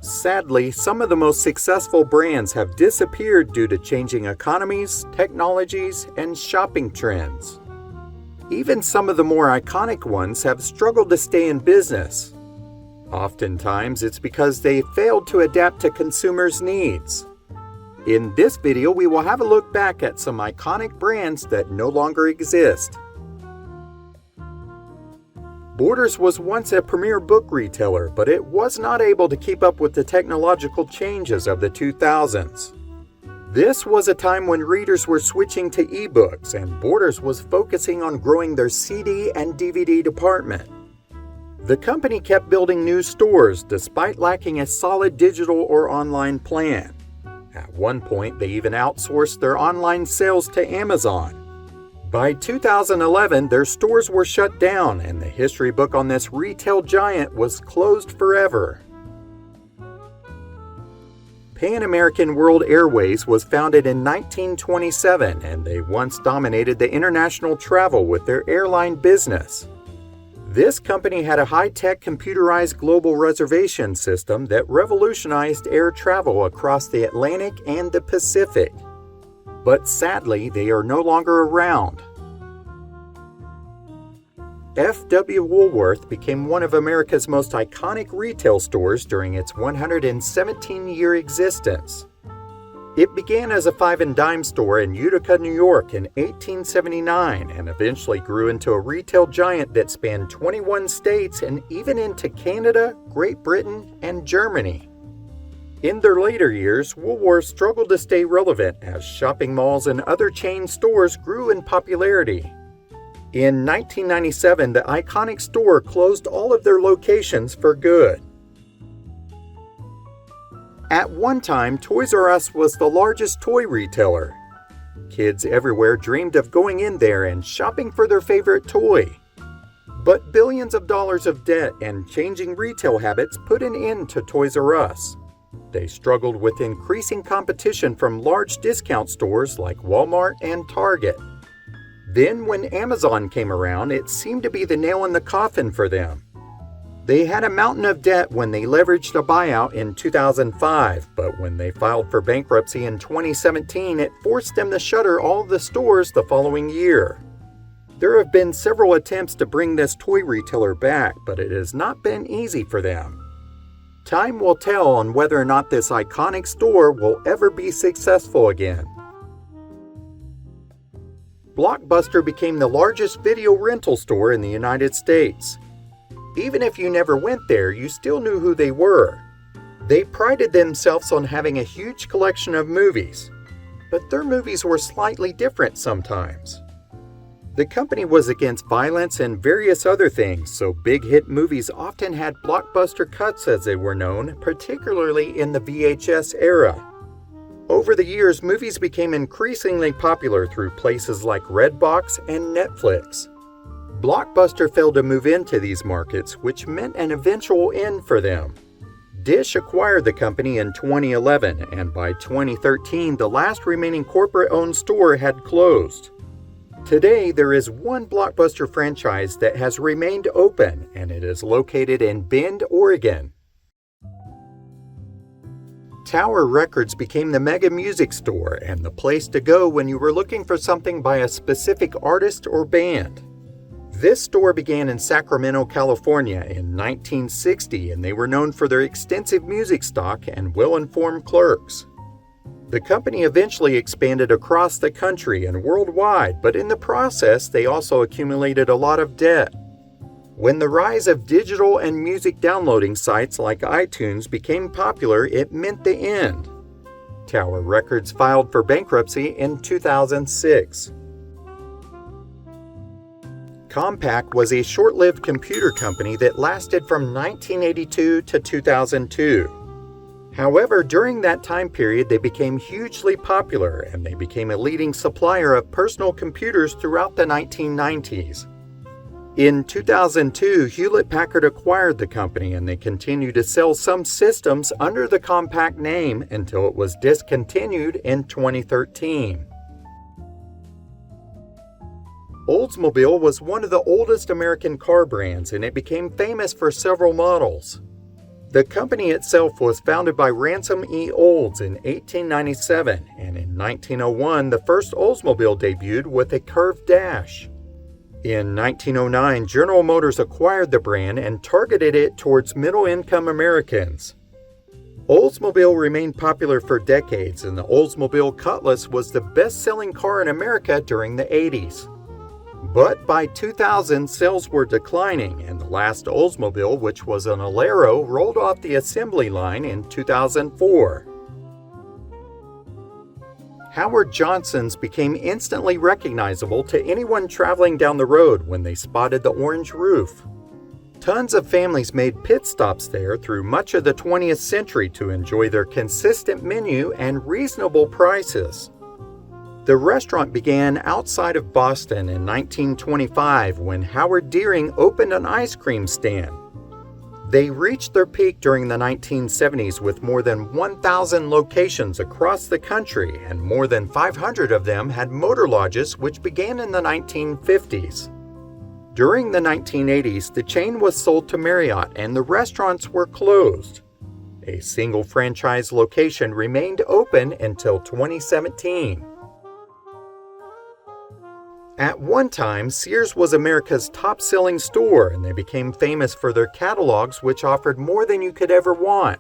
Sadly, some of the most successful brands have disappeared due to changing economies, technologies, and shopping trends. Even some of the more iconic ones have struggled to stay in business. Oftentimes, it's because they failed to adapt to consumers' needs. In this video, we will have a look back at some iconic brands that no longer exist. Borders was once a premier book retailer, but it was not able to keep up with the technological changes of the 2000s. This was a time when readers were switching to ebooks, and Borders was focusing on growing their CD and DVD department. The company kept building new stores despite lacking a solid digital or online plan. At one point, they even outsourced their online sales to Amazon. By 2011, their stores were shut down, and the history book on this retail giant was closed forever. Pan American World Airways was founded in 1927, and they once dominated the international travel with their airline business. This company had a high-tech computerized global reservation system that revolutionized air travel across the Atlantic and the Pacific. But sadly, they are no longer around. F.W. Woolworth became one of America's most iconic retail stores during its 117-year existence. It began as a five-and-dime store in Utica, New York in 1879 and eventually grew into a retail giant that spanned 21 states and even into Canada, Great Britain, and Germany. In their later years, Woolworth struggled to stay relevant as shopping malls and other chain stores grew in popularity. In 1997, the iconic store closed all of their locations for good. At one time, Toys R Us was the largest toy retailer. Kids everywhere dreamed of going in there and shopping for their favorite toy. But billions of dollars of debt and changing retail habits put an end to Toys R Us. They struggled with increasing competition from large discount stores like Walmart and Target. Then, when Amazon came around, it seemed to be the nail in the coffin for them. They had a mountain of debt when they leveraged a buyout in 2005, but when they filed for bankruptcy in 2017, it forced them to shutter all of the stores the following year. There have been several attempts to bring this toy retailer back, but it has not been easy for them. Time will tell on whether or not this iconic store will ever be successful again. Blockbuster became the largest video rental store in the United States. Even if you never went there, you still knew who they were. They prided themselves on having a huge collection of movies, but their movies were slightly different sometimes. The company was against violence and various other things, so big hit movies often had blockbuster cuts as they were known, particularly in the VHS era. Over the years, movies became increasingly popular through places like Redbox and Netflix. Blockbuster failed to move into these markets, which meant an eventual end for them. Dish acquired the company in 2011, and by 2013, the last remaining corporate-owned store had closed. Today, there is one Blockbuster franchise that has remained open, and it is located in Bend, Oregon. Tower Records became the mega music store and the place to go when you were looking for something by a specific artist or band. This store began in Sacramento, California in 1960, and they were known for their extensive music stock and well-informed clerks. The company eventually expanded across the country and worldwide, but in the process, they also accumulated a lot of debt. When the rise of digital and music downloading sites like iTunes became popular, it meant the end. Tower Records filed for bankruptcy in 2006. Compaq was a short-lived computer company that lasted from 1982 to 2002. However, during that time period, they became hugely popular and they became a leading supplier of personal computers throughout the 1990s. In 2002, Hewlett-Packard acquired the company and they continued to sell some systems under the Compaq name until it was discontinued in 2013. Oldsmobile was one of the oldest American car brands and it became famous for several models. The company itself was founded by Ransom E. Olds in 1897, and in 1901 the first Oldsmobile debuted with a curved dash. In 1909, General Motors acquired the brand and targeted it towards middle-income Americans. Oldsmobile remained popular for decades, and the Oldsmobile Cutlass was the best-selling car in America during the 80s. But by 2000, sales were declining, and the last Oldsmobile, which was an Alero, rolled off the assembly line in 2004. Howard Johnson's became instantly recognizable to anyone traveling down the road when they spotted the orange roof. Tons of families made pit stops there through much of the 20th century to enjoy their consistent menu and reasonable prices. The restaurant began outside of Boston in 1925 when Howard Deering opened an ice cream stand. They reached their peak during the 1970s with more than 1,000 locations across the country, and more than 500 of them had motor lodges, which began in the 1950s. During the 1980s, the chain was sold to Marriott and the restaurants were closed. A single franchise location remained open until 2017. At one time, Sears was America's top-selling store, and they became famous for their catalogs, which offered more than you could ever want.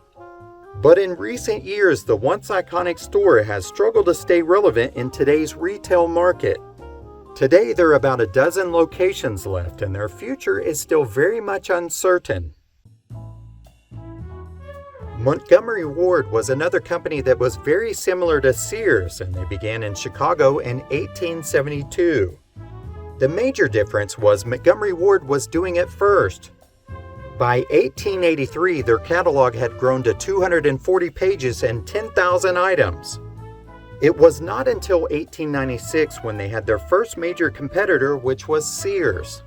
But in recent years, the once iconic store has struggled to stay relevant in today's retail market. Today, there are about a dozen locations left, and their future is still very much uncertain. Montgomery Ward was another company that was very similar to Sears, and they began in Chicago in 1872. The major difference was Montgomery Ward was doing it first. By 1883, their catalog had grown to 240 pages and 10,000 items. It was not until 1896 when they had their first major competitor, which was Sears.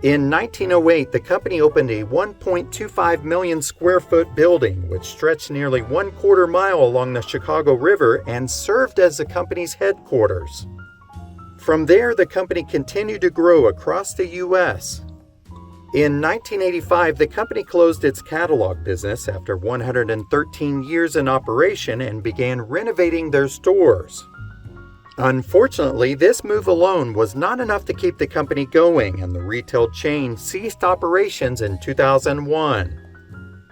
In 1908, the company opened a 1.25 million square foot building, which stretched nearly 1/4 mile along the Chicago River and served as the company's headquarters. From there, the company continued to grow across the U.S. In 1985, the company closed its catalog business after 113 years in operation and began renovating their stores. Unfortunately, this move alone was not enough to keep the company going, and the retail chain ceased operations in 2001.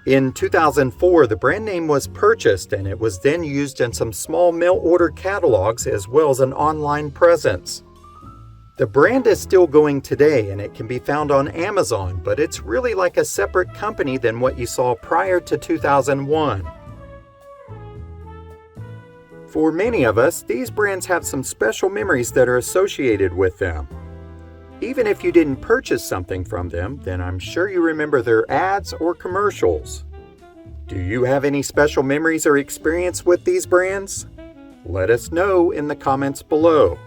In 2004, the brand name was purchased, and it was then used in some small mail-order catalogs as well as an online presence. The brand is still going today, and it can be found on Amazon, but it's really like a separate company than what you saw prior to 2001. For many of us, these brands have some special memories that are associated with them. Even if you didn't purchase something from them, then I'm sure you remember their ads or commercials. Do you have any special memories or experience with these brands? Let us know in the comments below.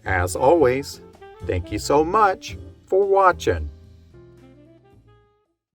As always, thank you so much for watching.